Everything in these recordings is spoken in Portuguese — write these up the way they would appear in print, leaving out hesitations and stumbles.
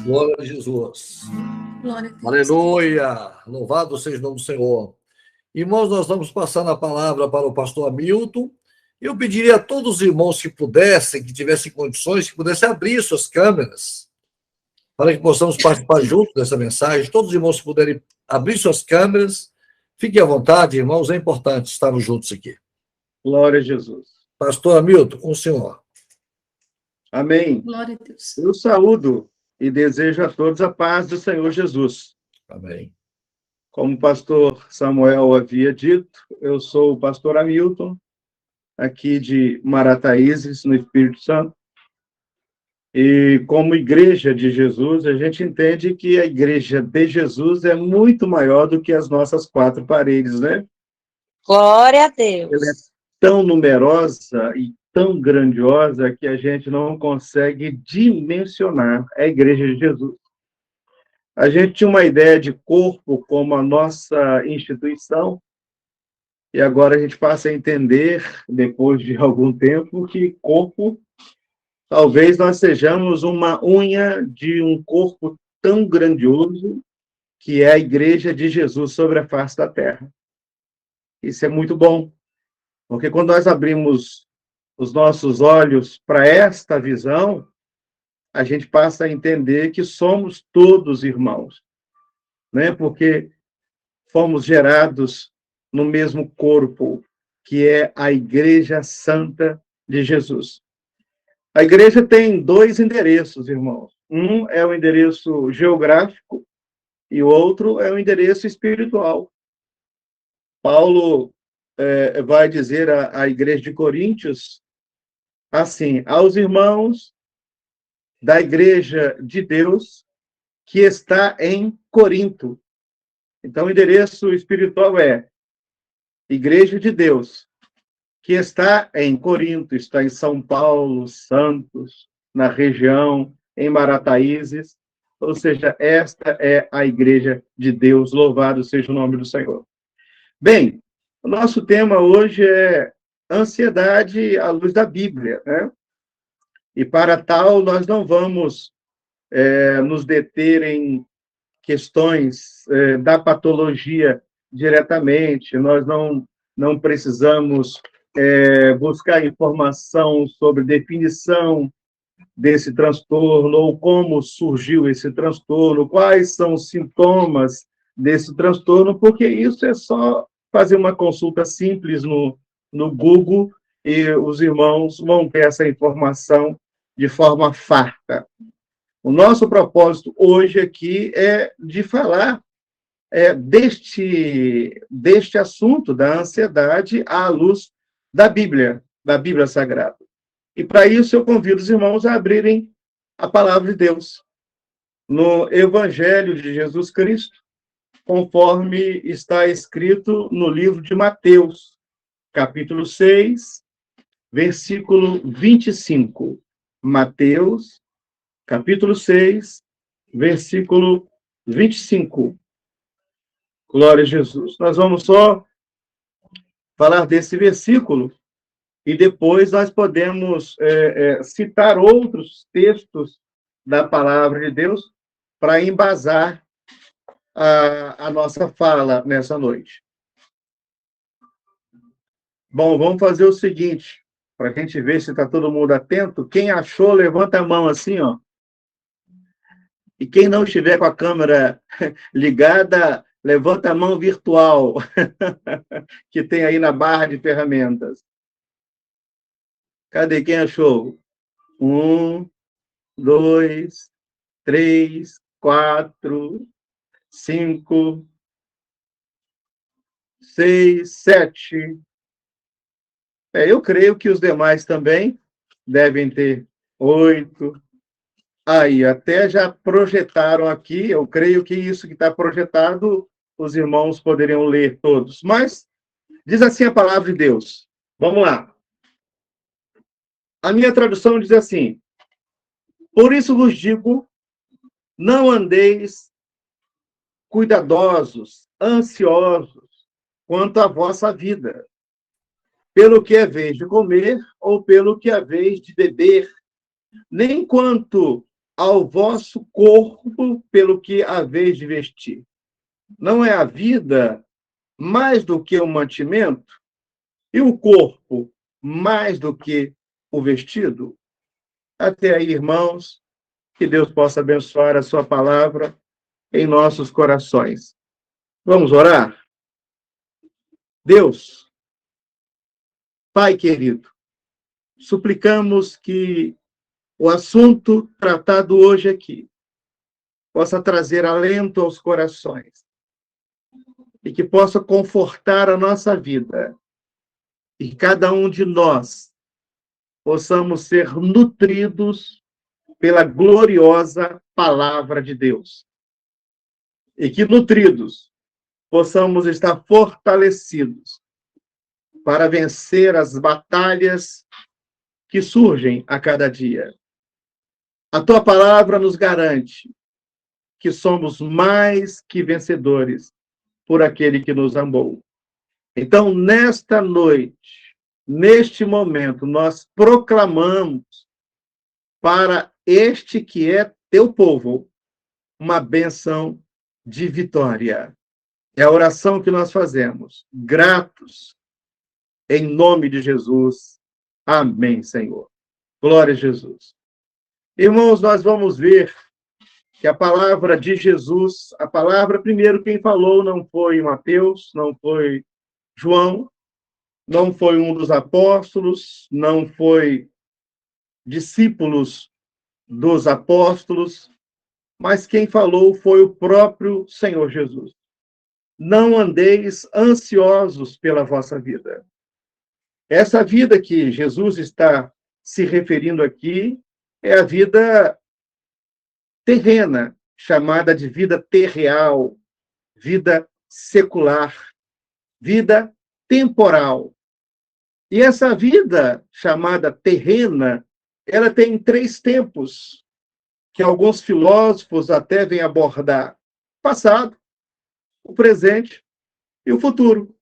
Glória a Jesus. Glória a Deus. Aleluia. Louvado seja o nome do Senhor. Irmãos, nós vamos passando a palavra para o pastor Hamilton. Eu pediria a todos os irmãos que pudessem, que tivessem condições, que pudessem abrir suas câmeras, para que possamos participar juntos dessa mensagem. Todos os irmãos que puderem abrir suas câmeras, fiquem à vontade, irmãos, é importante estarmos juntos aqui. Glória a Jesus. Pastor Hamilton, com o senhor. Amém. Glória a Deus. Eu saúdo e desejo a todos a paz do Senhor Jesus. Amém. Como o pastor Samuel havia dito, eu sou o pastor Hamilton, aqui de Marataízes, no Espírito Santo. E como igreja de Jesus, a gente entende que a igreja de Jesus é muito maior do que as nossas quatro paredes, né? Glória a Deus. Ela é tão numerosa e tão grandiosa que a gente não consegue dimensionar a igreja de Jesus. A gente tinha uma ideia de corpo como a nossa instituição, e agora a gente passa a entender, depois de algum tempo, que corpo, talvez nós sejamos uma unha de um corpo tão grandioso que é a igreja de Jesus sobre a face da terra. Isso é muito bom, porque quando nós abrimos os nossos olhos para esta visão, a gente passa a entender que somos todos irmãos, né? Porque fomos gerados no mesmo corpo, que é a Igreja Santa de Jesus. A igreja tem dois endereços, irmãos. Um é o endereço geográfico e o outro é o endereço espiritual. Paulo vai dizer à igreja de Coríntios assim: aos irmãos da igreja de Deus que está em Corinto. Então, o endereço espiritual é Igreja de Deus que está em Corinto, está em São Paulo, Santos, na região, em Marataízes. Ou seja, esta é a igreja de Deus. Louvado seja o nome do Senhor. Bem, o nosso tema hoje é ansiedade à luz da Bíblia, né? E para tal, nós não vamos nos deter em questões da patologia diretamente, nós não precisamos buscar informação sobre definição desse transtorno, ou como surgiu esse transtorno, quais são os sintomas desse transtorno, porque isso é só fazer uma consulta simples no Google e os irmãos vão ter essa informação de forma farta. O nosso propósito hoje aqui é de falar deste assunto da ansiedade à luz da Bíblia Sagrada. E para isso eu convido os irmãos a abrirem a palavra de Deus no Evangelho de Jesus Cristo, conforme está escrito no livro de Mateus, capítulo 6, versículo 25. Mateus, capítulo 6, versículo 25. Glória a Jesus. Nós vamos só falar desse versículo e depois nós podemos citar outros textos da palavra de Deus para embasar a nossa fala nessa noite. Bom, vamos fazer o seguinte, para a gente ver se está todo mundo atento. Quem achou, levanta a mão assim, ó. E quem não estiver com a câmera ligada, levanta a mão virtual, que tem aí na barra de ferramentas. Cadê? Quem achou? 1, 2, 3, 4, 5, 6, 7. Eu creio que os demais também devem ter 8. Aí, até já projetaram aqui, eu creio que isso que está projetado, os irmãos poderiam ler todos. Mas, diz assim a palavra de Deus. Vamos lá. A minha tradução diz assim: por isso vos digo, não andeis cuidadosos, ansiosos, quanto à vossa vida, pelo que haveis de comer ou pelo que haveis de beber, nem quanto ao vosso corpo pelo que haveis de vestir. Não é a vida mais do que o mantimento e o corpo mais do que o vestido? Até aí, irmãos, que Deus possa abençoar a sua palavra em nossos corações. Vamos orar? Deus, Pai querido, suplicamos que o assunto tratado hoje aqui possa trazer alento aos corações e que possa confortar a nossa vida e que cada um de nós possamos ser nutridos pela gloriosa palavra de Deus. E que, nutridos, possamos estar fortalecidos para vencer as batalhas que surgem a cada dia. A tua palavra nos garante que somos mais que vencedores por aquele que nos amou. Então, nesta noite, neste momento, nós proclamamos para este que é teu povo uma bênção de vitória. É a oração que nós fazemos, gratos, em nome de Jesus. Amém, Senhor. Glória a Jesus. Irmãos, nós vamos ver que a palavra de Jesus, a palavra, primeiro, quem falou não foi Mateus, não foi João, não foi um dos apóstolos, não foi discípulos dos apóstolos, mas quem falou foi o próprio Senhor Jesus. Não andeis ansiosos pela vossa vida. Essa vida que Jesus está se referindo aqui é a vida terrena, chamada de vida terreal, vida secular, vida temporal. E essa vida chamada terrena, ela tem 3 tempos, que alguns filósofos até vêm abordar: passado, o presente e o futuro.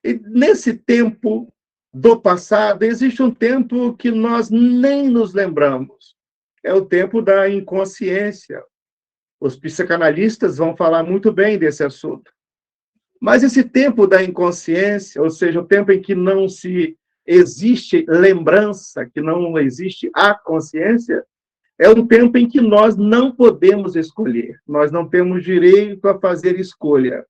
E nesse tempo do passado, existe um tempo que nós nem nos lembramos. É o tempo da inconsciência. Os psicanalistas vão falar muito bem desse assunto. Mas esse tempo da inconsciência, ou seja, o tempo em que não se existe lembrança, que não existe a consciência, é um tempo em que nós não podemos escolher. Nós não temos direito a fazer escolha.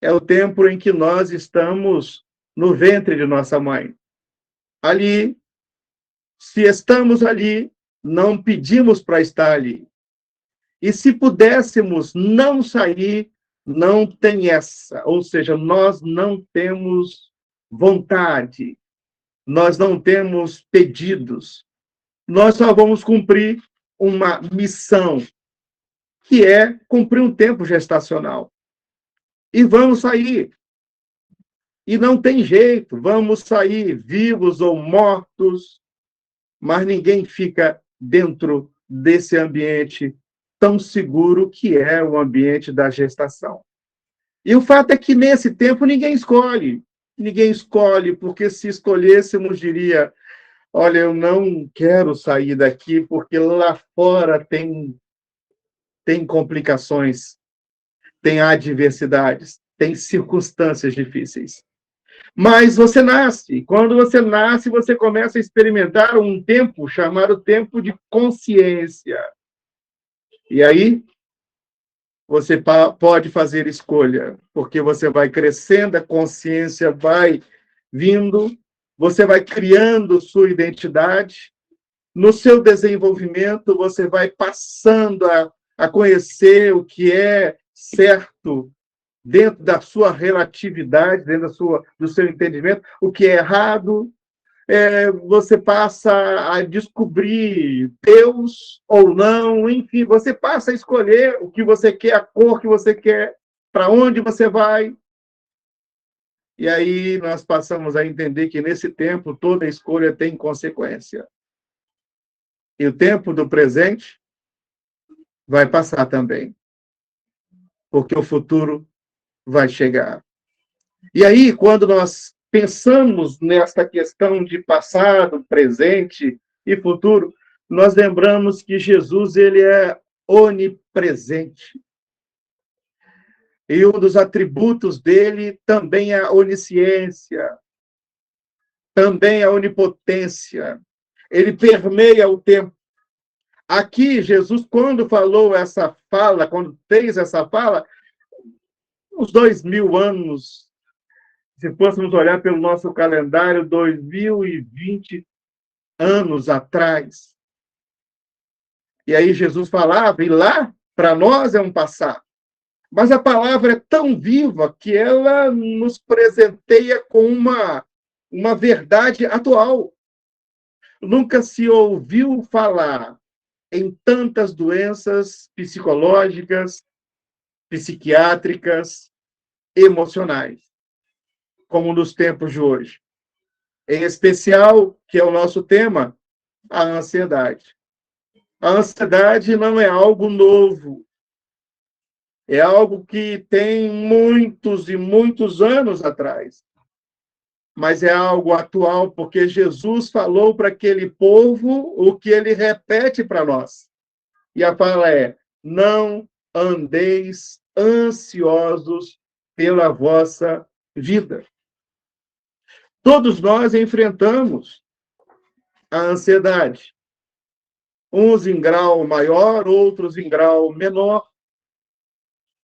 É o tempo em que nós estamos no ventre de nossa mãe. Ali, se estamos ali, não pedimos para estar ali. E se pudéssemos não sair, não tem essa. Ou seja, nós não temos vontade, nós não temos pedidos. Nós só vamos cumprir uma missão, que é cumprir um tempo gestacional. E vamos sair. E não tem jeito, vamos sair vivos ou mortos, mas ninguém fica dentro desse ambiente tão seguro que é o ambiente da gestação. E o fato é que nesse tempo ninguém escolhe. Ninguém escolhe, porque se escolhêssemos, diria: olha, eu não quero sair daqui porque lá fora tem complicações, tem adversidades, tem circunstâncias difíceis. Mas você nasce. Quando você nasce, você começa a experimentar um tempo chamado tempo de consciência. E aí, você pode fazer escolha, porque você vai crescendo, a consciência vai vindo, você vai criando sua identidade. No seu desenvolvimento, você vai passando a conhecer o que é certo dentro da sua relatividade, dentro do seu entendimento, o que é errado. Você passa a descobrir Deus ou não, enfim, você passa a escolher o que você quer, a cor que você quer, para onde você vai. E aí nós passamos a entender que nesse tempo toda escolha tem consequência. E o tempo do presente vai passar também, porque o futuro vai chegar. E aí, quando nós pensamos nesta questão de passado, presente e futuro, nós lembramos que Jesus ele é onipresente. E um dos atributos dele também é a onisciência, também a onipotência. Ele permeia o tempo. Aqui, Jesus, quando falou essa fala, quando fez essa fala, uns 2000 anos, se fôssemos olhar pelo nosso calendário, 2020 anos atrás. E aí Jesus falava, e lá, para nós, é um passado. Mas a palavra é tão viva que ela nos presenteia com uma verdade atual. Nunca se ouviu falar em tantas doenças psicológicas, psiquiátricas, emocionais, como nos tempos de hoje. Em especial, que é o nosso tema, a ansiedade. A ansiedade não é algo novo. É algo que tem muitos e muitos anos atrás. Mas é algo atual, porque Jesus falou para aquele povo o que ele repete para nós. E a fala é: não andeis ansiosos pela vossa vida. Todos nós enfrentamos a ansiedade. Uns em grau maior, outros em grau menor.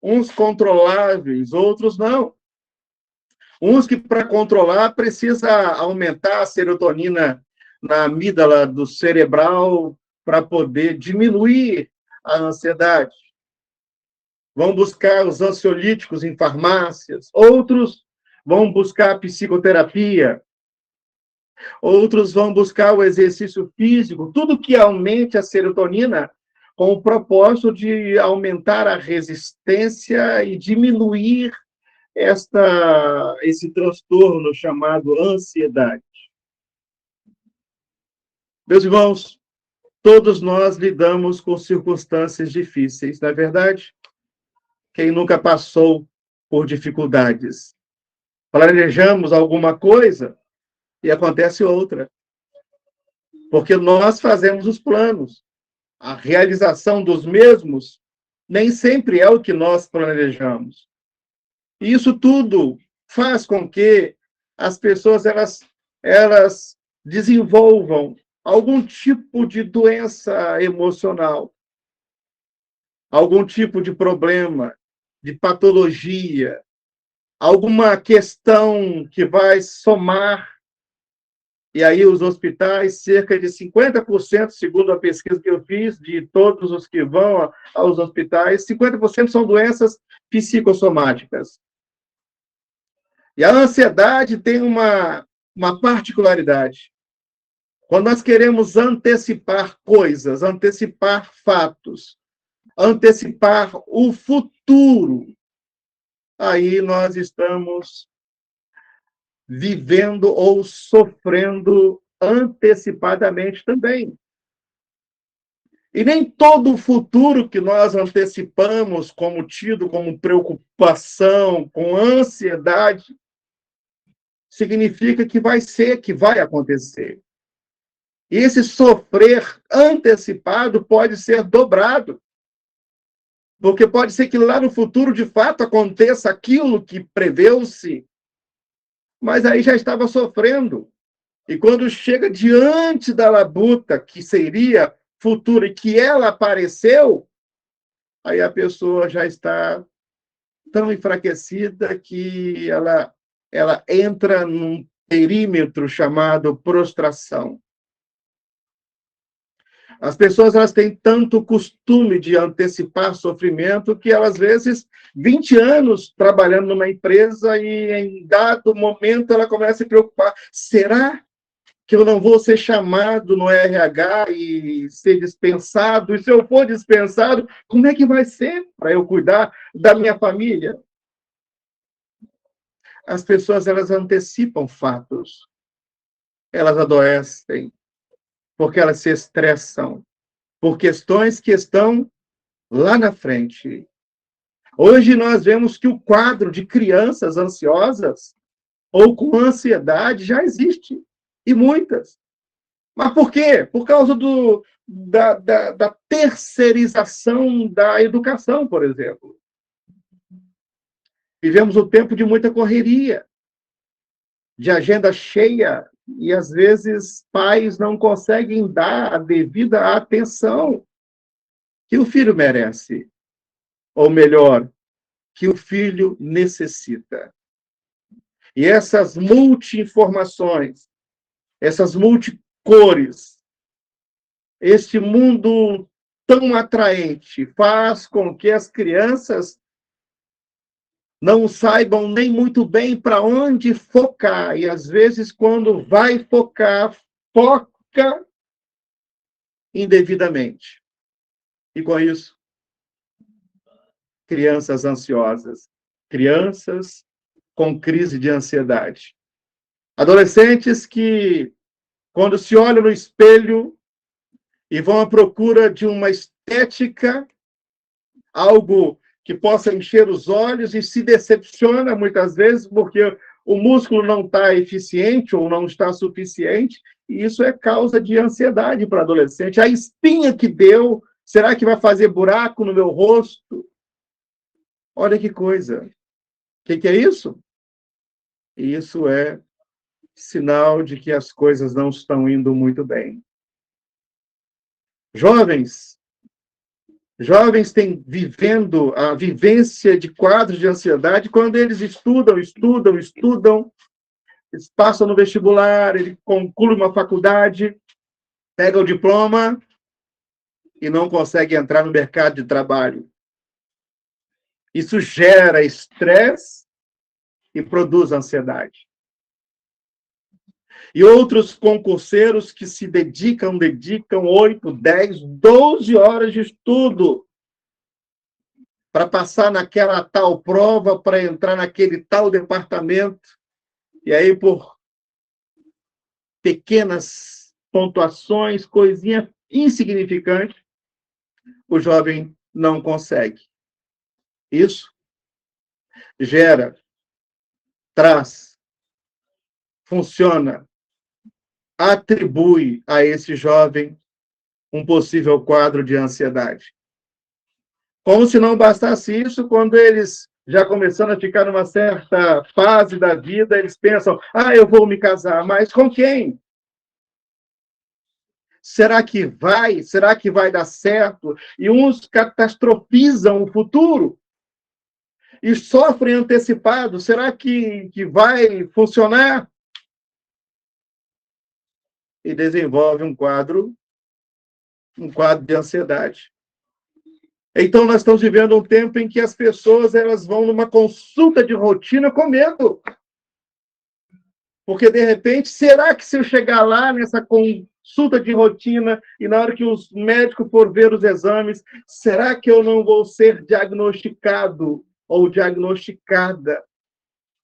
Uns controláveis, outros não. Uns que, para controlar, precisa aumentar a serotonina na amígdala do cerebral para poder diminuir a ansiedade. Vão buscar os ansiolíticos em farmácias. Outros vão buscar psicoterapia. Outros vão buscar o exercício físico. Tudo que aumente a serotonina com o propósito de aumentar a resistência e diminuir esse transtorno chamado ansiedade. Meus irmãos, todos nós lidamos com circunstâncias difíceis, não é verdade? Quem nunca passou por dificuldades? Planejamos alguma coisa e acontece outra. Porque nós fazemos os planos. A realização dos mesmos nem sempre é o que nós planejamos. E isso tudo faz com que as pessoas elas desenvolvam algum tipo de doença emocional, algum tipo de problema, de patologia, alguma questão que vai somar. E aí os hospitais, cerca de 50%, segundo a pesquisa que eu fiz, de todos os que vão aos hospitais, 50% são doenças psicossomáticas. E a ansiedade tem uma particularidade. Quando nós queremos antecipar coisas, antecipar fatos, antecipar o futuro, aí nós estamos vivendo ou sofrendo antecipadamente também. E nem todo o futuro que nós antecipamos como tido como preocupação, com ansiedade, significa que vai acontecer. E esse sofrer antecipado pode ser dobrado. Porque pode ser que lá no futuro, de fato, aconteça aquilo que preveu-se, mas aí já estava sofrendo. E quando chega diante da labuta, que seria futura, e que ela apareceu, aí a pessoa já está tão enfraquecida que ela entra num perímetro chamado prostração. As pessoas elas têm tanto costume de antecipar sofrimento que elas, às vezes, 20 anos trabalhando numa empresa e em dado momento ela começa a se preocupar. Será que eu não vou ser chamado no RH e ser dispensado? E se eu for dispensado, como é que vai ser para eu cuidar da minha família? As pessoas elas antecipam fatos. Elas adoecem porque elas se estressam por questões que estão lá na frente. Hoje nós vemos que o quadro de crianças ansiosas ou com ansiedade já existe, e muitas. Mas por quê? Por causa da terceirização da educação, por exemplo. Vivemos um tempo de muita correria, de agenda cheia, e às vezes pais não conseguem dar a devida atenção que o filho merece, ou melhor, que o filho necessita. E essas multi-informações, essas multicores, este mundo tão atraente faz com que as crianças não saibam nem muito bem para onde focar. E, às vezes, quando vai focar, foca indevidamente. E, com isso, crianças ansiosas, crianças com crise de ansiedade. Adolescentes que, quando se olham no espelho e vão à procura de uma estética, algo que possa encher os olhos, e se decepciona muitas vezes porque o músculo não está eficiente ou não está suficiente, e isso é causa de ansiedade para adolescente. A espinha que deu, será que vai fazer buraco no meu rosto? Olha que coisa. O que é isso? Isso é sinal de que as coisas não estão indo muito bem. Jovens têm vivendo a vivência de quadros de ansiedade quando eles estudam, eles passam no vestibular, ele conclui uma faculdade, pega o diploma e não consegue entrar no mercado de trabalho. Isso gera estresse e produz ansiedade. E outros concurseiros que se dedicam 8, 10, 12 horas de estudo para passar naquela tal prova, para entrar naquele tal departamento, e aí por pequenas pontuações, coisinha insignificante, o jovem não consegue. Isso gera, traz, funciona, atribui a esse jovem um possível quadro de ansiedade. Como se não bastasse isso, quando eles já começando a ficar numa certa fase da vida, eles pensam, eu vou me casar, mas com quem? Será que vai? Será que vai dar certo? E uns catastrofizam o futuro e sofrem antecipado. Será que vai funcionar? E desenvolve um quadro de ansiedade. Então, nós estamos vivendo um tempo em que as pessoas elas vão numa consulta de rotina com medo. Porque, de repente, será que se eu chegar lá nessa consulta de rotina e na hora que os médicos for ver os exames, será que eu não vou ser diagnosticado ou diagnosticada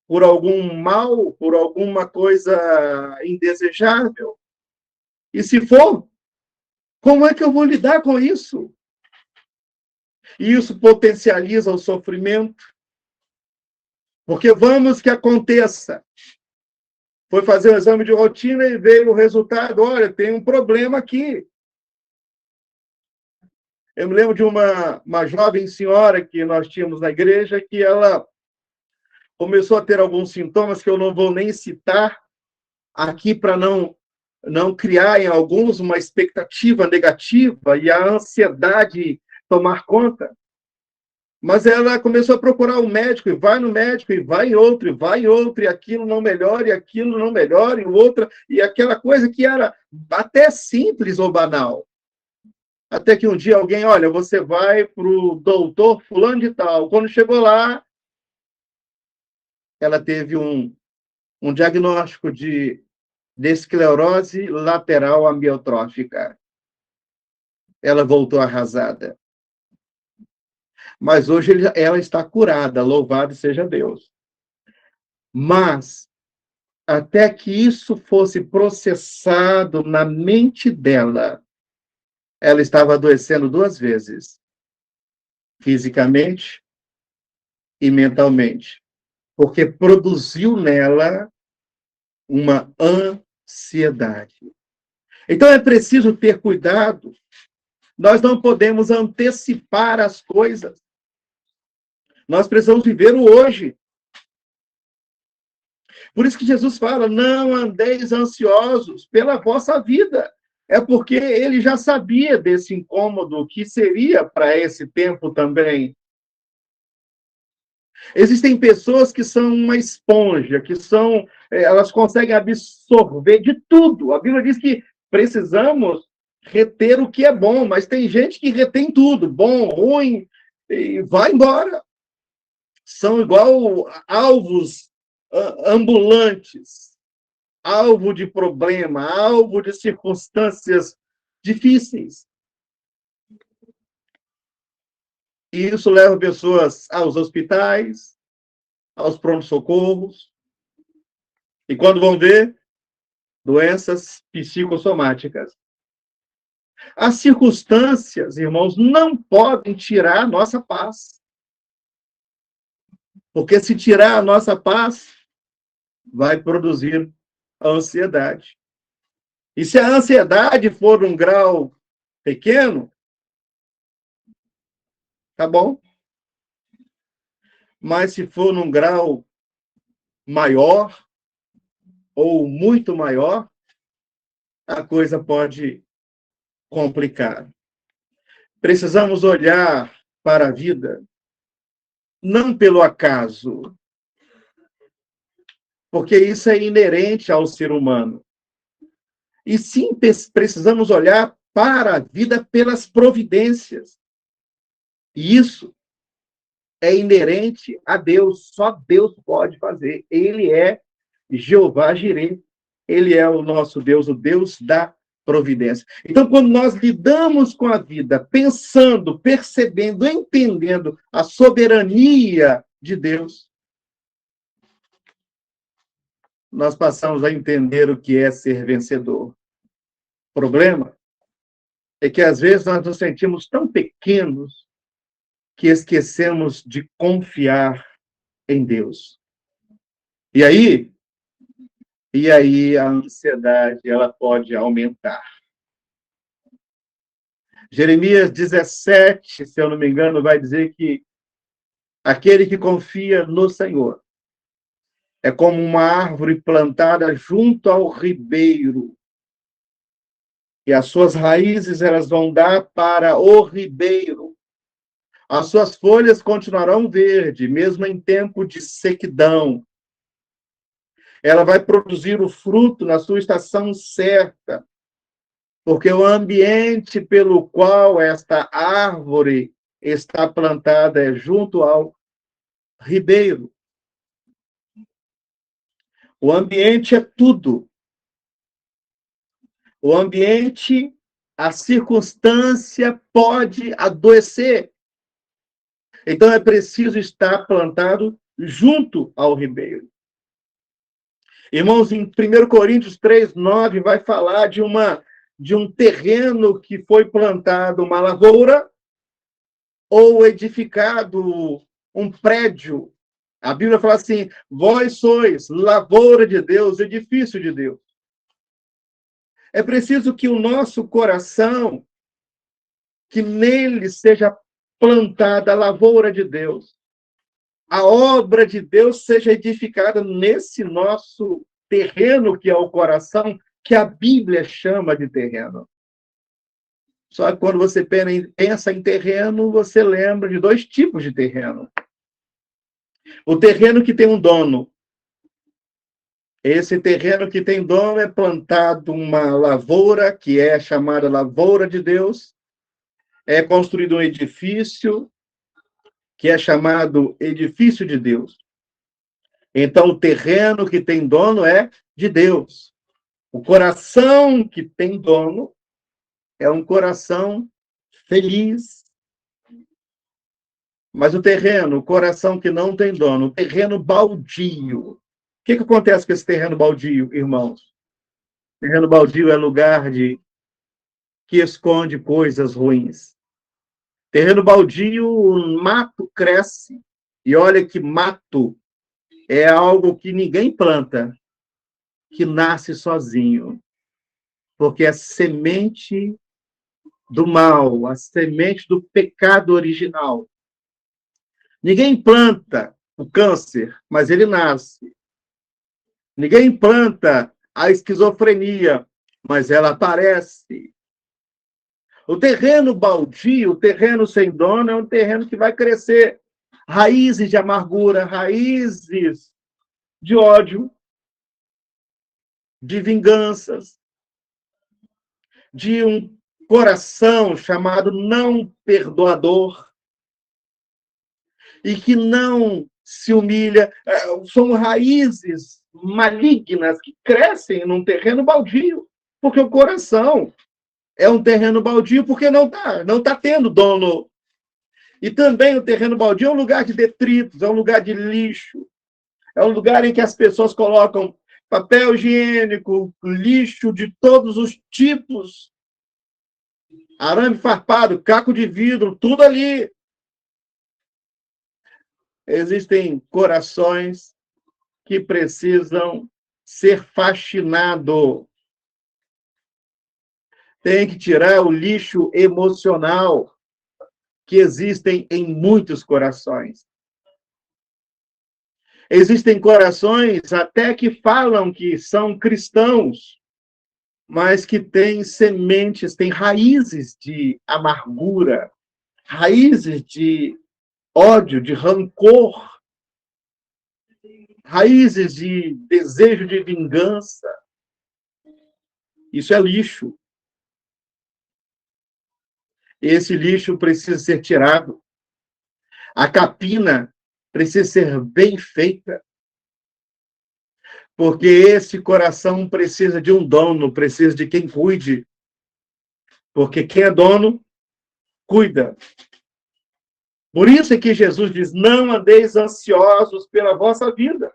por algum mal, por alguma coisa indesejável? E se for, como é que eu vou lidar com isso? E isso potencializa o sofrimento. Porque vamos que aconteça. Foi fazer o exame de rotina e veio o resultado. Olha, tem um problema aqui. Eu me lembro de uma jovem senhora que nós tínhamos na igreja, que ela começou a ter alguns sintomas que eu não vou nem citar aqui para não criar em alguns uma expectativa negativa e a ansiedade tomar conta. Mas ela começou a procurar um médico, e vai no médico, e vai em outro, e aquilo não melhora, e aquilo não melhora, e outra, e aquela coisa que era até simples ou banal. Até que um dia alguém, olha, você vai para o doutor fulano de tal. Quando chegou lá, ela teve um diagnóstico de esclerose lateral amiotrófica. Ela voltou arrasada. Mas hoje ela está curada, louvado seja Deus. Mas, até que isso fosse processado na mente dela, ela estava adoecendo 2 vezes, fisicamente e mentalmente, porque produziu nela uma ansiedade. Então é preciso ter cuidado. Nós não podemos antecipar as coisas. Nós precisamos viver o hoje. Por isso que Jesus fala: não andeis ansiosos pela vossa vida. É porque ele já sabia desse incômodo que seria para esse tempo também. Existem pessoas que são uma esponja, elas conseguem absorver de tudo. A Bíblia diz que precisamos reter o que é bom, mas tem gente que retém tudo, bom, ruim, e vai embora. São igual alvos ambulantes, alvo de problema, alvo de circunstâncias difíceis. E isso leva pessoas aos hospitais, aos pronto-socorros, e quando vão ver, doenças psicossomáticas. As circunstâncias, irmãos, não podem tirar a nossa paz. Porque se tirar a nossa paz, vai produzir a ansiedade. E se a ansiedade for um grau pequeno, tá bom. Mas se for num grau maior, ou muito maior, a coisa pode complicar. Precisamos olhar para a vida não pelo acaso, porque isso é inerente ao ser humano. E sim, precisamos olhar para a vida pelas providências. E isso é inerente a Deus. Só Deus pode fazer. Ele é Jeová Jireh. Ele é o nosso Deus, o Deus da providência. Então, quando nós lidamos com a vida, pensando, percebendo, entendendo a soberania de Deus, nós passamos a entender o que é ser vencedor. O problema é que, às vezes, nós nos sentimos tão pequenos que esquecemos de confiar em Deus. E aí a ansiedade ela pode aumentar. Jeremias 17, se eu não me engano, vai dizer que aquele que confia no Senhor é como uma árvore plantada junto ao ribeiro. E as suas raízes elas vão dar para o ribeiro. As suas folhas continuarão verdes, mesmo em tempo de sequidão. Ela vai produzir o fruto na sua estação certa, porque o ambiente pelo qual esta árvore está plantada é junto ao ribeiro. O ambiente é tudo. O ambiente, a circunstância pode adoecer. Então é preciso estar plantado junto ao ribeiro. Irmãos, em 1 Coríntios 3:9 vai falar de um terreno que foi plantado uma lavoura ou edificado um prédio. A Bíblia fala assim: vós sois lavoura de Deus, edifício de Deus. É preciso que o nosso coração, que nele seja plantada a lavoura de Deus, a obra de Deus seja edificada nesse nosso terreno que é o coração, que a Bíblia chama de terreno. Só que quando você pensa em terreno, você lembra de dois tipos de terreno. O terreno que tem um dono. Esse terreno que tem dono é plantado uma lavoura, que é chamada lavoura de Deus. É construído um edifício, que é chamado edifício de Deus. Então, o terreno que tem dono é de Deus. O coração que tem dono é um coração feliz. Mas o coração que não tem dono, o terreno baldio. O que acontece com esse terreno baldio, irmãos? O terreno baldio é lugar que esconde coisas ruins. Terreno baldio, o mato cresce. E olha que mato é algo que ninguém planta, que nasce sozinho. porque a semente do mal, a semente do pecado original. Ninguém planta o câncer, mas ele nasce. Ninguém planta a esquizofrenia, mas ela aparece. O terreno baldio, o terreno sem dono, é um terreno que vai crescer raízes de amargura, raízes de ódio, de vinganças, de um coração chamado não perdoador e que não se humilha. São raízes malignas que crescem num terreno baldio, porque o coração é um terreno baldio porque não tá tendo dono. E também o terreno baldio é um lugar de detritos, é um lugar de lixo, é um lugar em que as pessoas colocam papel higiênico, lixo de todos os tipos, arame farpado, caco de vidro, tudo ali. Existem corações que precisam ser faxinados. Tem que tirar o lixo emocional que existem em muitos corações. Existem corações até que falam que são cristãos, mas que têm sementes, têm raízes de amargura, raízes de ódio, de rancor, raízes de desejo de vingança. Isso é lixo. Esse lixo precisa ser tirado. A capina precisa ser bem feita. Porque esse coração precisa de um dono, precisa de quem cuide. Porque quem é dono, cuida. Por isso é que Jesus diz, não andeis ansiosos pela vossa vida.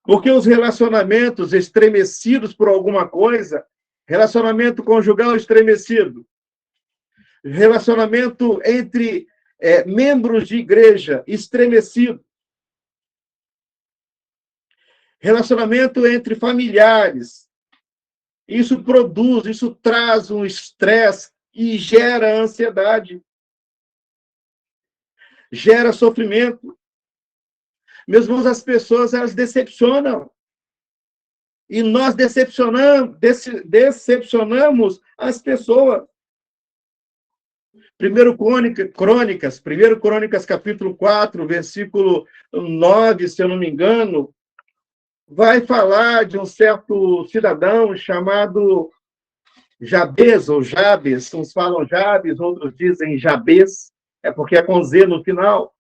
Porque os relacionamentos estremecidos por alguma coisa, relacionamento conjugal estremecido, relacionamento entre membros de igreja estremecido, relacionamento entre familiares, isso produz, isso traz um estresse e gera ansiedade, gera sofrimento. Meus irmãos, as pessoas, elas decepcionam. E nós decepcionamos as pessoas. 1 Crônicas, capítulo 4, versículo 9, se eu não me engano, vai falar de um certo cidadão chamado Jabes, ou Jabes, uns falam Jabes, outros dizem Jabes, é porque é com Z no final.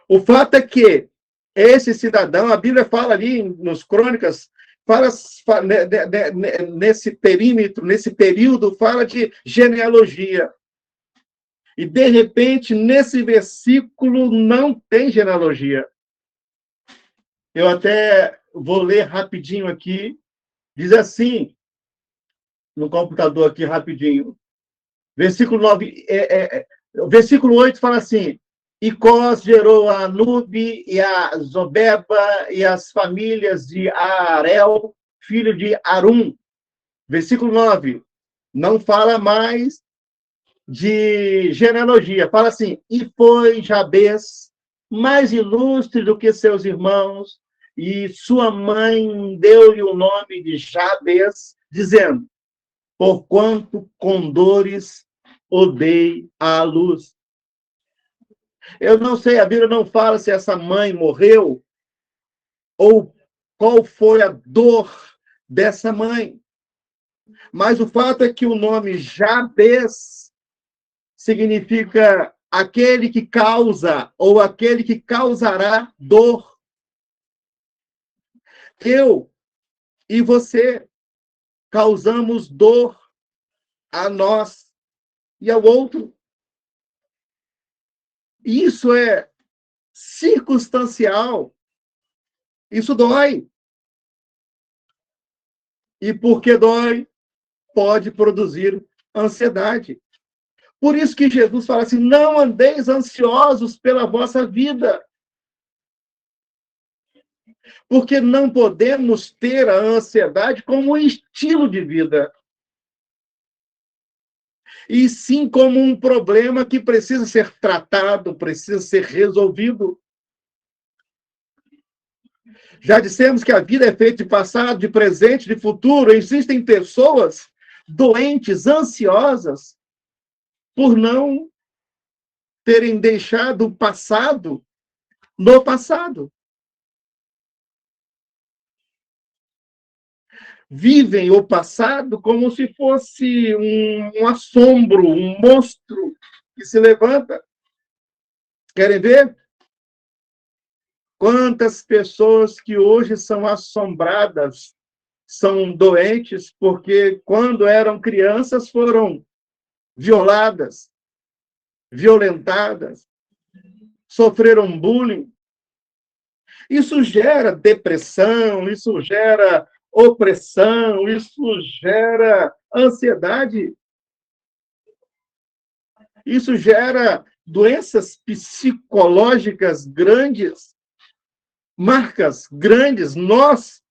O fato é que esse cidadão, a Bíblia fala ali nos Crônicas, fala nesse perímetro, nesse período, fala de genealogia. E, de repente, nesse versículo não tem genealogia. Eu até vou ler rapidinho aqui. Diz assim, no computador aqui rapidinho. Versículo 9, versículo 8 fala assim, e Cós gerou a Anube e a Zobeba e as famílias de Arel, filho de Arum. Versículo 9, não fala mais de genealogia. Fala assim, e foi Jabes mais ilustre do que seus irmãos, e sua mãe deu-lhe o nome de Jabes, dizendo, porquanto com dores odei a luz. Eu não sei, a Bíblia não fala se essa mãe morreu ou qual foi a dor dessa mãe. Mas o fato é que o nome Jabes significa aquele que causa ou aquele que causará dor. Eu e você causamos dor a nós e ao outro. Isso é circunstancial. Isso dói. E porque dói, pode produzir ansiedade. Por isso que Jesus fala assim, não andeis ansiosos pela vossa vida. Porque não podemos ter a ansiedade como um estilo de vida, e sim como um problema que precisa ser tratado, precisa ser resolvido. Já dissemos que a vida é feita de passado, de presente, de futuro. Existem pessoas doentes, ansiosas, por não terem deixado o passado no passado. Vivem o passado como se fosse um assombro, um monstro que se levanta. Querem ver? Quantas pessoas que hoje são assombradas, são doentes, porque quando eram crianças foram violadas, violentadas, sofreram bullying. Isso gera depressão, isso gera opressão, isso gera ansiedade, isso gera doenças psicológicas grandes, marcas grandes, nós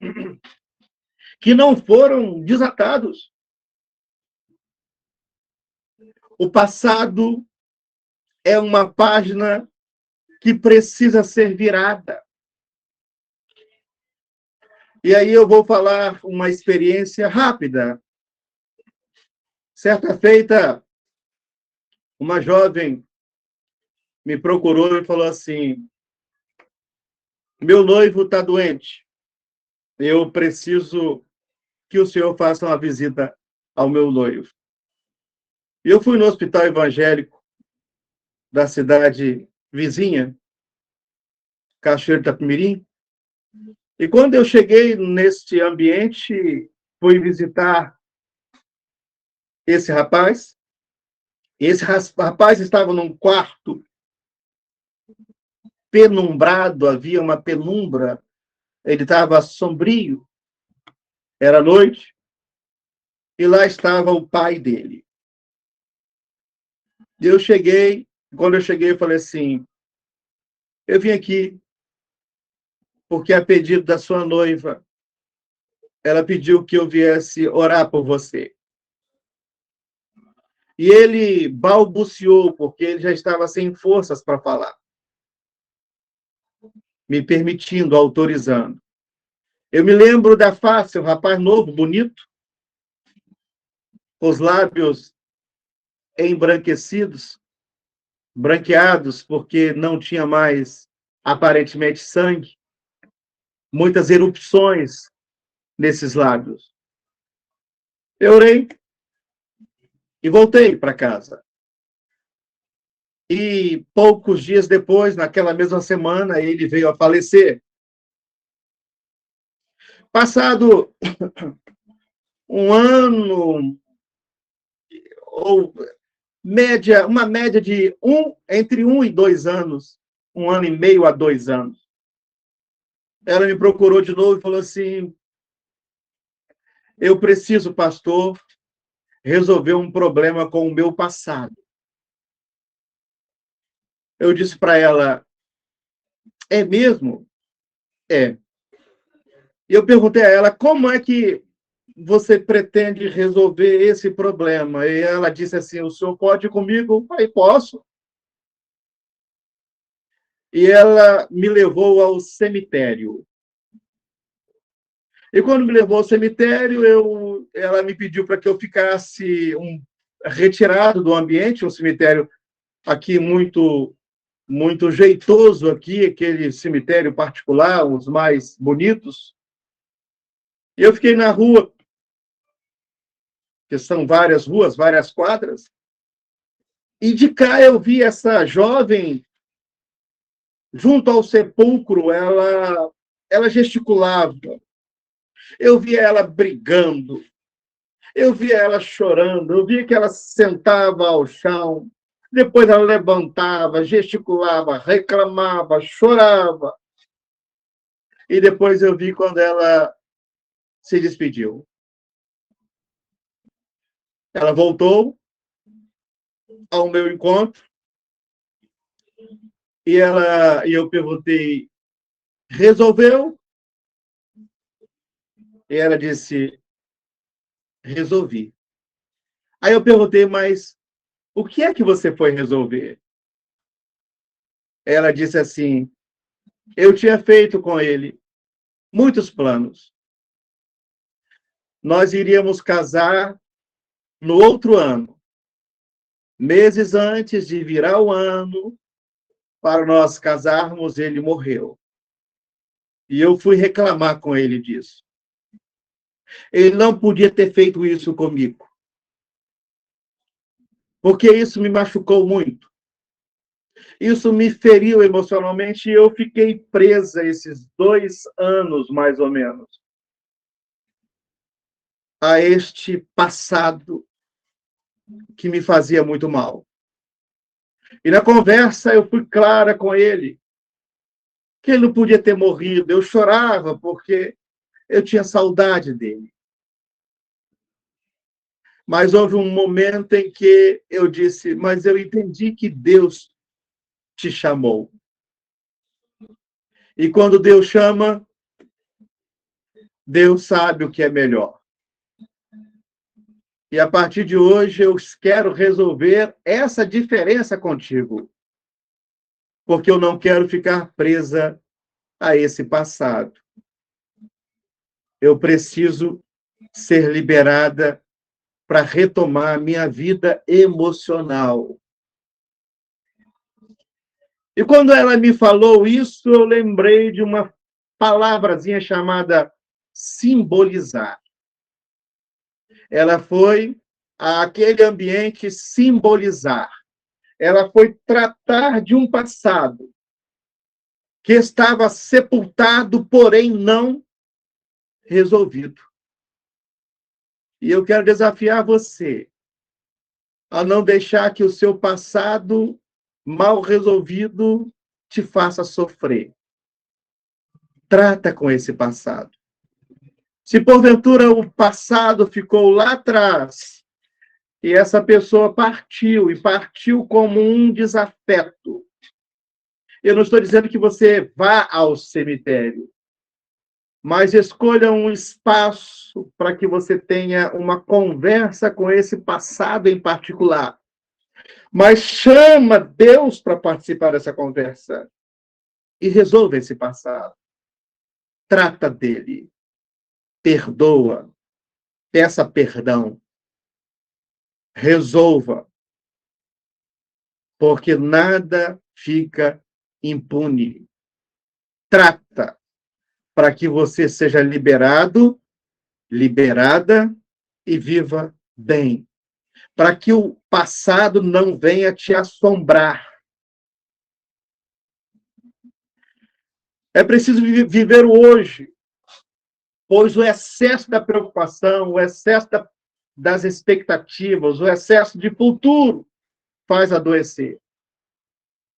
que não foram desatados. O passado é uma página que precisa ser virada. E aí eu vou falar uma experiência rápida. Certa feita, uma jovem me procurou e falou assim: meu noivo está doente. Eu preciso que o senhor faça uma visita ao meu noivo. E eu fui no hospital evangélico da cidade vizinha, Cachoeiro de Itapemirim, e quando eu cheguei neste ambiente, fui visitar esse rapaz. Esse rapaz estava num quarto penumbrado, havia uma penumbra, ele estava sombrio, era noite, e lá estava o pai dele. Eu cheguei, quando eu cheguei, eu falei assim: eu vim aqui porque, a pedido da sua noiva, ela pediu que eu viesse orar por você. E ele balbuciou, porque ele já estava sem forças para falar, me permitindo, autorizando. Eu me lembro da face, um rapaz novo, bonito, os lábios embranquecidos, branqueados, porque não tinha mais, aparentemente, sangue, muitas erupções nesses lábios. Eu orei e voltei para casa. E poucos dias depois, naquela mesma semana, ele veio a falecer. Passado um ano, ou uma média de entre 1 e 2 anos, 1 ano e meio a 2 anos, ela me procurou de novo e falou assim: eu preciso, pastor, resolver um problema com o meu passado. Eu disse para ela: é mesmo? É. E eu perguntei a ela: como é que você pretende resolver esse problema? E ela disse assim: o senhor pode ir comigo? Eu falei: posso. E ela me levou ao cemitério. E quando me levou ao cemitério, ela me pediu para que eu ficasse retirado do ambiente, um cemitério aqui muito jeitoso aqui, aquele cemitério particular, os mais bonitos. E eu fiquei na rua, que são várias ruas, várias quadras, e de cá eu vi essa jovem junto ao sepulcro, ela gesticulava. Eu via ela brigando, eu via ela chorando, eu via que ela sentava ao chão, depois ela levantava, gesticulava, reclamava, chorava. E depois eu vi quando ela se despediu. Ela voltou ao meu encontro e eu perguntei: resolveu? E ela disse, resolvi. Aí eu perguntei, mas o que é que você foi resolver? Ela disse assim, eu tinha feito com ele muitos planos. Nós iríamos casar no outro ano. Meses antes de virar o ano, para nós casarmos, ele morreu. E eu fui reclamar com ele disso. Ele não podia ter feito isso comigo. Porque isso me machucou muito. Isso me feriu emocionalmente e eu fiquei presa esses 2 anos, mais ou menos, a este passado que me fazia muito mal. E na conversa eu fui clara com ele, que ele não podia ter morrido. Eu chorava porque eu tinha saudade dele. Mas houve um momento em que eu disse, mas eu entendi que Deus te chamou. E quando Deus chama, Deus sabe o que é melhor. E a partir de hoje eu quero resolver essa diferença contigo. Porque eu não quero ficar presa a esse passado. Eu preciso ser liberada para retomar a minha vida emocional. E quando ela me falou isso, eu lembrei de uma palavrazinha chamada simbolizar. Ela foi àquele ambiente simbolizar. Ela foi tratar de um passado que estava sepultado, porém não resolvido. E eu quero desafiar você a não deixar que o seu passado mal resolvido te faça sofrer. Trata com esse passado. Se porventura o passado ficou lá atrás e essa pessoa partiu, e partiu como um desafeto, eu não estou dizendo que você vá ao cemitério, mas escolha um espaço para que você tenha uma conversa com esse passado em particular. Mas chama Deus para participar dessa conversa e resolva esse passado. Trata dele. Perdoa. Peça perdão. Resolva. Porque nada fica impune. Trata para que você seja liberado, liberada e viva bem. Para que o passado não venha te assombrar. É preciso viver o hoje, pois o excesso da preocupação, o excesso das expectativas, o excesso de futuro faz adoecer.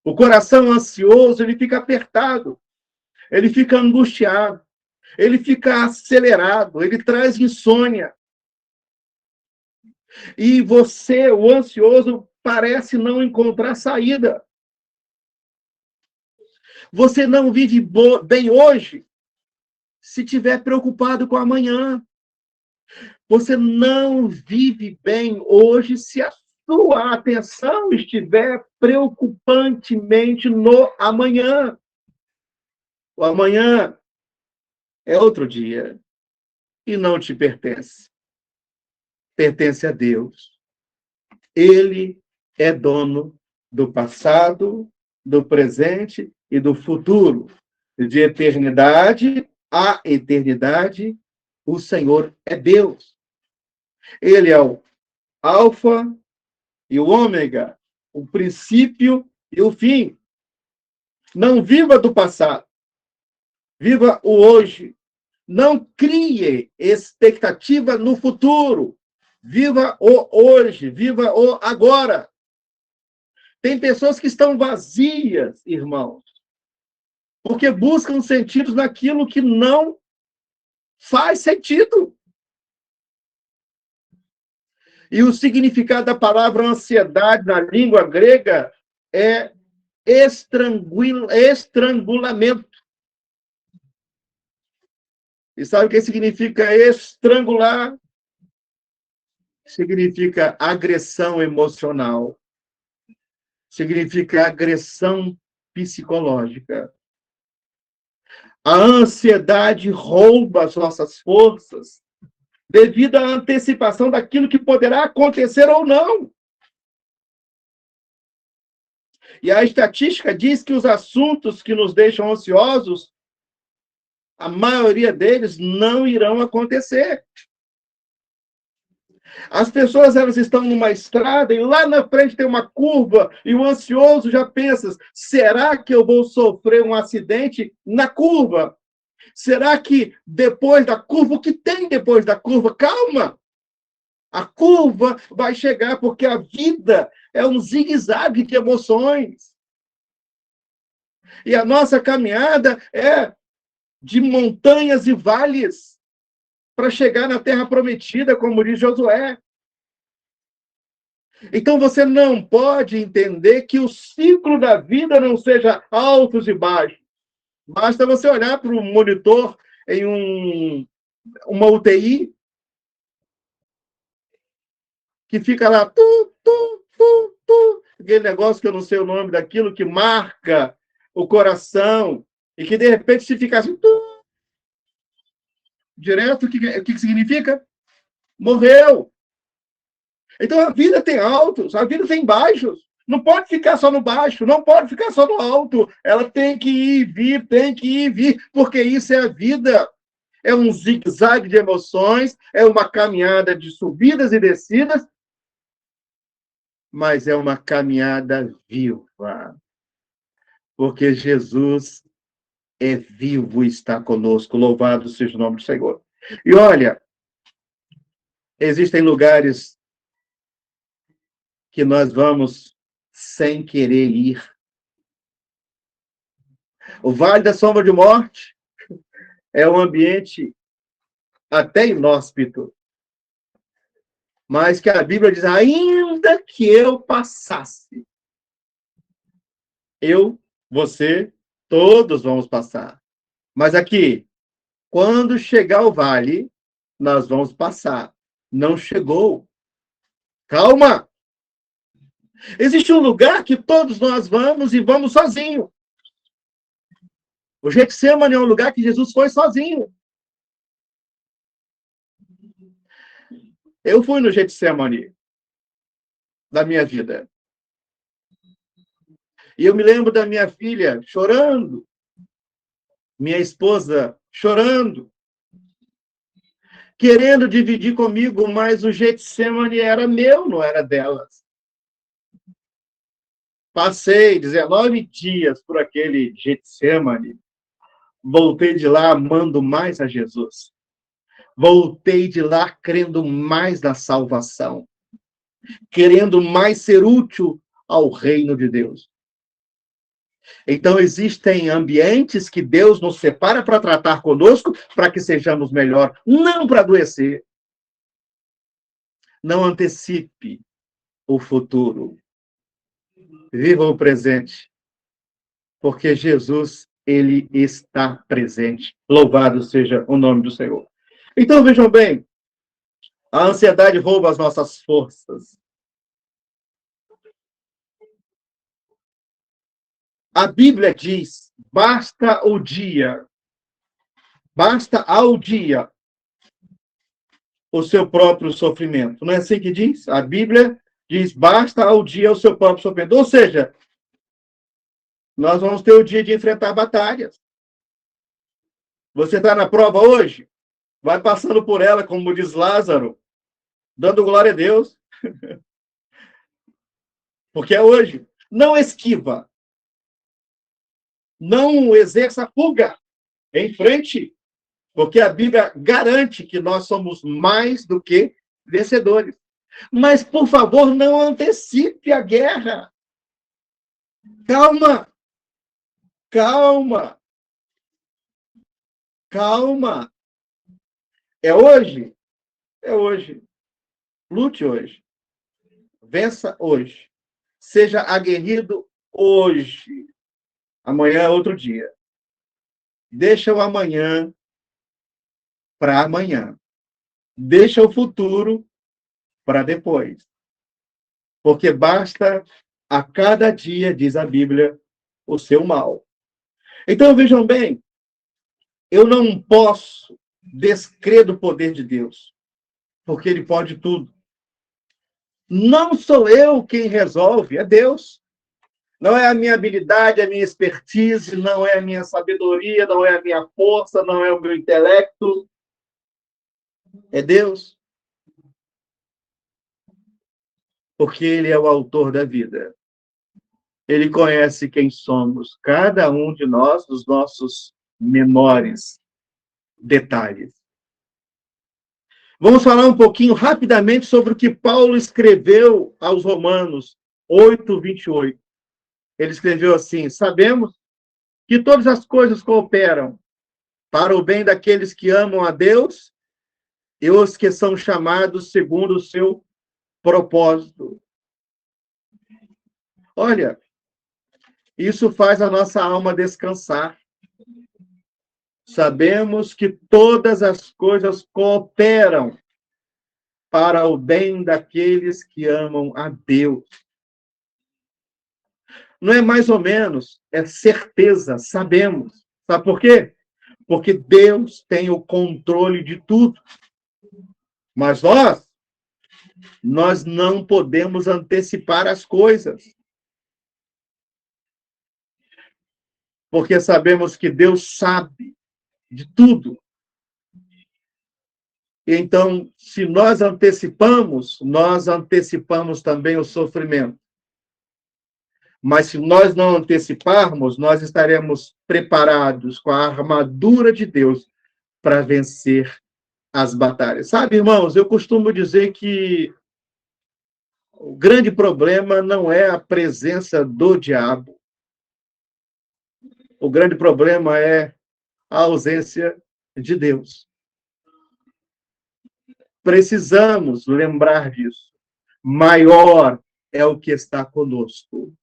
O coração ansioso, ele fica apertado, ele fica angustiado, ele fica acelerado, ele traz insônia. E você, o ansioso, parece não encontrar saída. Você não vive bem hoje se estiver preocupado com amanhã. Você não vive bem hoje se a sua atenção estiver preocupantemente no amanhã. O amanhã é outro dia e não te pertence. Pertence a Deus. Ele é dono do passado, do presente e do futuro. De eternidade a eternidade, o Senhor é Deus. Ele é o Alfa e o Ômega, o princípio e o fim. Não viva do passado. Viva o hoje. Não crie expectativa no futuro. Viva o hoje. Viva o agora. Tem pessoas que estão vazias, irmãos, porque buscam sentidos naquilo que não faz sentido. E o significado da palavra ansiedade na língua grega é estrangulamento. E sabe o que significa estrangular? Significa agressão emocional. Significa agressão psicológica. A ansiedade rouba as nossas forças devido à antecipação daquilo que poderá acontecer ou não. E a estatística diz que os assuntos que nos deixam ansiosos, a maioria deles não irão acontecer. As pessoas, elas estão numa estrada e lá na frente tem uma curva e o ansioso já pensa, será que eu vou sofrer um acidente na curva? Será que depois da curva, o que tem depois da curva? Calma! A curva vai chegar porque a vida é um zigue-zague de emoções. E a nossa caminhada é de montanhas e vales para chegar na terra prometida, como diz Josué. Então você não pode entender que o ciclo da vida não seja altos e baixos. Basta você olhar para o monitor em uma UTI que fica lá, aquele negócio que eu não sei o nome daquilo, que marca o coração, e que de repente se fica assim, direto, o que significa? Morreu. Então a vida tem altos, a vida tem baixos. Não pode ficar só no baixo, não pode ficar só no alto. Ela tem que ir e vir, tem que ir e vir, porque isso é a vida. É um zigue-zague de emoções, é uma caminhada de subidas e descidas, mas é uma caminhada viva. Porque Jesus é vivo e está conosco. Louvado seja o nome do Senhor. E olha, existem lugares que nós vamos sem querer ir. O Vale da Sombra de Morte é um ambiente até inóspito, mas que a Bíblia diz, ainda que eu passasse, eu, você, todos vamos passar. Mas aqui, quando chegar o vale, nós vamos passar. Não chegou. Calma! Existe um lugar que todos nós vamos e vamos sozinho. O Getsemane é um lugar que Jesus foi sozinho. Eu fui no Getsemane da minha vida. E eu me lembro da minha filha chorando, minha esposa chorando, querendo dividir comigo, mas o Getsemane era meu, não era delas. Passei 19 dias por aquele Getsemane. Voltei de lá amando mais a Jesus. Voltei de lá crendo mais na salvação. Querendo mais ser útil ao reino de Deus. Então, existem ambientes que Deus nos separa para tratar conosco, para que sejamos melhor, não para adoecer. Não antecipe o futuro. Viva o presente. Porque Jesus, ele está presente. Louvado seja o nome do Senhor. Então, vejam bem, a ansiedade rouba as nossas forças. A Bíblia diz, basta ao dia o seu próprio sofrimento. Não é assim que diz? A Bíblia diz, basta ao dia o seu próprio sofrimento. Ou seja, nós vamos ter o dia de enfrentar batalhas. Você está na prova hoje? Vai passando por ela, como diz Lázaro, dando glória a Deus. Porque é hoje. Não esquiva. Não exerça fuga. Em frente. Porque a Bíblia garante que nós somos mais do que vencedores. Mas, por favor, não antecipe a guerra. Calma. Calma. Calma. É hoje? É hoje. Lute hoje. Vença hoje. Seja aguerrido hoje. Amanhã é outro dia. Deixa o amanhã para amanhã. Deixa o futuro para depois. Porque basta a cada dia, diz a Bíblia, o seu mal. Então, vejam bem, eu não posso descrer do poder de Deus, porque Ele pode tudo. Não sou eu quem resolve, é Deus. Não é a minha habilidade, a minha expertise, não é a minha sabedoria, não é a minha força, não é o meu intelecto. É Deus. Porque Ele é o autor da vida. Ele conhece quem somos, cada um de nós, dos nossos menores detalhes. Vamos falar um pouquinho rapidamente sobre o que Paulo escreveu aos Romanos 8:28. Ele escreveu assim: sabemos que todas as coisas cooperam para o bem daqueles que amam a Deus e os que são chamados segundo o seu propósito. Olha, isso faz a nossa alma descansar. Sabemos que todas as coisas cooperam para o bem daqueles que amam a Deus. Não é mais ou menos, é certeza, sabemos. Sabe por quê? Porque Deus tem o controle de tudo. Mas nós não podemos antecipar as coisas. Porque sabemos que Deus sabe de tudo. Então, se nós antecipamos também o sofrimento. Mas se nós não anteciparmos, nós estaremos preparados com a armadura de Deus para vencer as batalhas. Sabe, irmãos, eu costumo dizer que o grande problema não é a presença do diabo. O grande problema é a ausência de Deus. Precisamos lembrar disso. Maior é o que está conosco.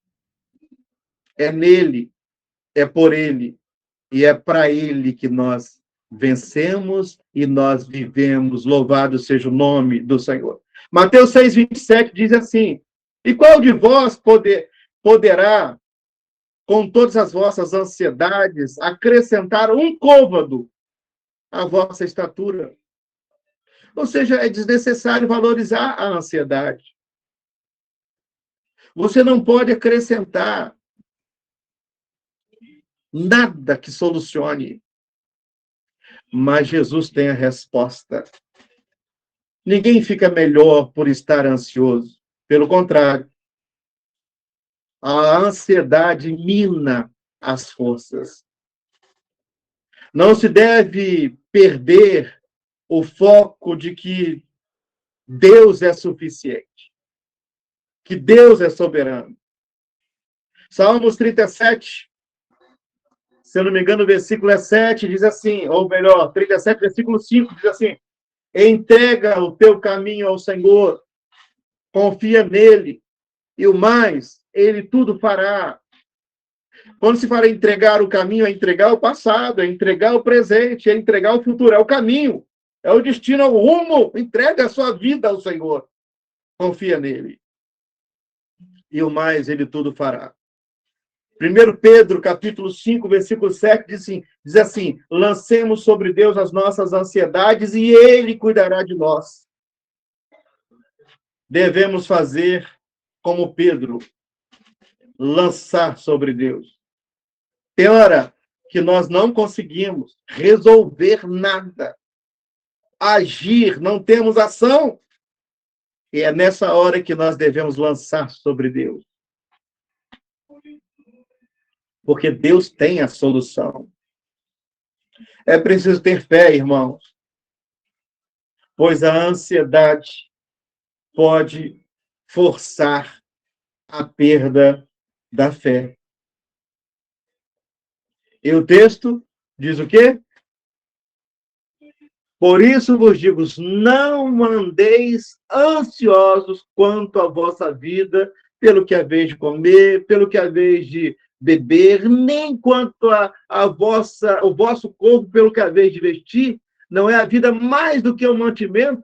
É nele, é por ele, e é para ele que nós vencemos e nós vivemos. Louvado seja o nome do Senhor. Mateus 6:27 diz assim: e qual de vós poderá, com todas as vossas ansiedades, acrescentar um côvado à vossa estatura? Ou seja, é desnecessário valorizar a ansiedade. Você não pode acrescentar nada que solucione. Mas Jesus tem a resposta. Ninguém fica melhor por estar ansioso. Pelo contrário, a ansiedade mina as forças. Não se deve perder o foco de que Deus é suficiente, que Deus é soberano. Salmos 37, se eu não me engano, o versículo 7 diz assim, ou melhor, 37, versículo 5 diz assim: entrega o teu caminho ao Senhor, confia nele, e o mais, ele tudo fará. Quando se fala entregar o caminho, é entregar o passado, é entregar o presente, é entregar o futuro, é o caminho, é o destino, é o rumo. Entrega a sua vida ao Senhor, confia nele, e o mais, ele tudo fará. 1 Pedro, capítulo 5, versículo 7, diz assim: lancemos sobre Deus as nossas ansiedades e Ele cuidará de nós. Devemos fazer como Pedro, lançar sobre Deus. Tem hora que nós não conseguimos resolver nada, agir, não temos ação. E é nessa hora que nós devemos lançar sobre Deus. Porque Deus tem a solução. É preciso ter fé, irmãos, pois a ansiedade pode forçar a perda da fé. E o texto diz o quê? Por isso vos digo, não andeis ansiosos quanto à vossa vida, pelo que haveis de comer, pelo que haveis de beber, nem quanto o vosso corpo, pelo que haveis de vestir. Não é a vida mais do que o mantimento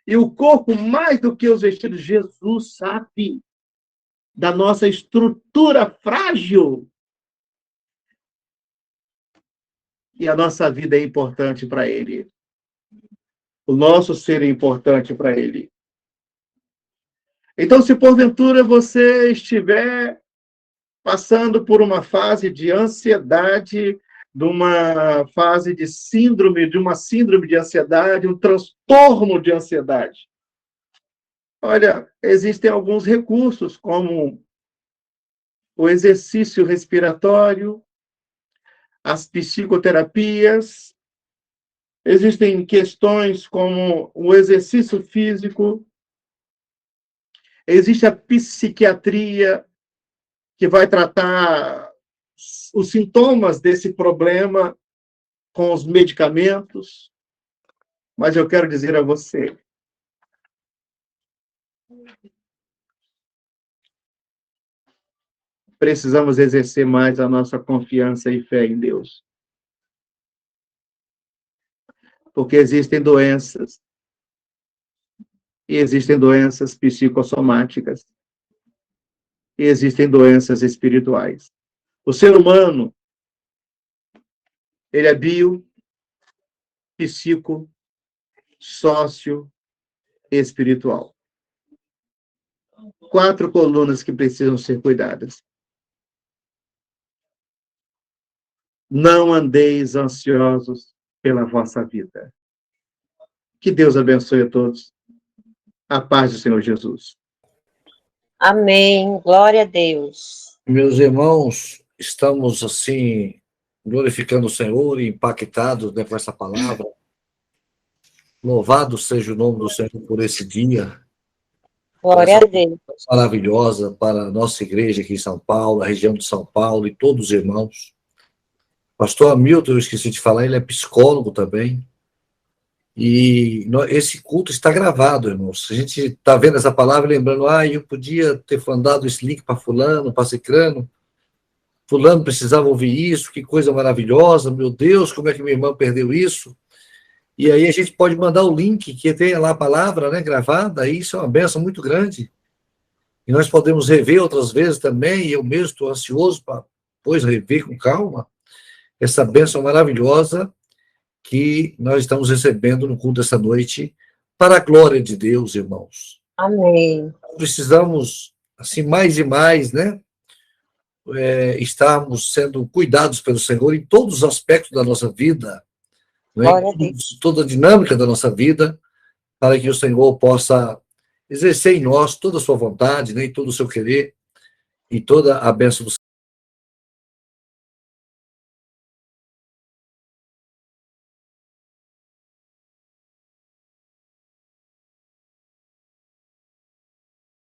e o corpo mais do que os vestidos. Jesus sabe da nossa estrutura frágil. E a nossa vida é importante para Ele. O nosso ser é importante para Ele. Então, se porventura você estiver passando por uma fase de ansiedade, de uma fase de uma síndrome de ansiedade, um transtorno de ansiedade. Olha, existem alguns recursos, como o exercício respiratório, as psicoterapias, existem questões como o exercício físico, existe a psiquiatria, que vai tratar os sintomas desse problema com os medicamentos. Mas eu quero dizer a você, precisamos exercer mais a nossa confiança e fé em Deus. Porque existem doenças, e existem doenças psicossomáticas, e existem doenças espirituais. O ser humano, ele é bio, psico, sócio e espiritual. 4 colunas que precisam ser cuidadas. Não andeis ansiosos pela vossa vida. Que Deus abençoe a todos. A paz do Senhor Jesus. Amém. Glória a Deus. Meus irmãos, estamos assim glorificando o Senhor e impactados, né, com essa palavra. Louvado seja o nome do Senhor por esse dia. Glória a Deus. Maravilhosa para a nossa igreja aqui em São Paulo, a região de São Paulo e todos os irmãos. Pastor Hamilton, eu esqueci de falar, ele é psicólogo também. E esse culto está gravado, irmãos. A gente está vendo essa palavra lembrando, eu podia ter mandado esse link para fulano, para cicrano. Fulano precisava ouvir isso, que coisa maravilhosa. Meu Deus, como é que minha irmã perdeu isso? E aí a gente pode mandar o link que tem lá a palavra, né, gravada. E isso é uma bênção muito grande. E nós podemos rever outras vezes também. E eu mesmo estou ansioso para depois rever com calma essa bênção maravilhosa que nós estamos recebendo no culto dessa noite, para a glória de Deus, irmãos. Amém. Precisamos, assim, mais e mais, né, estarmos sendo cuidados pelo Senhor em todos os aspectos da nossa vida, né, em toda a dinâmica da nossa vida, para que o Senhor possa exercer em nós toda a sua vontade, né, e todo o seu querer, e toda a bênção do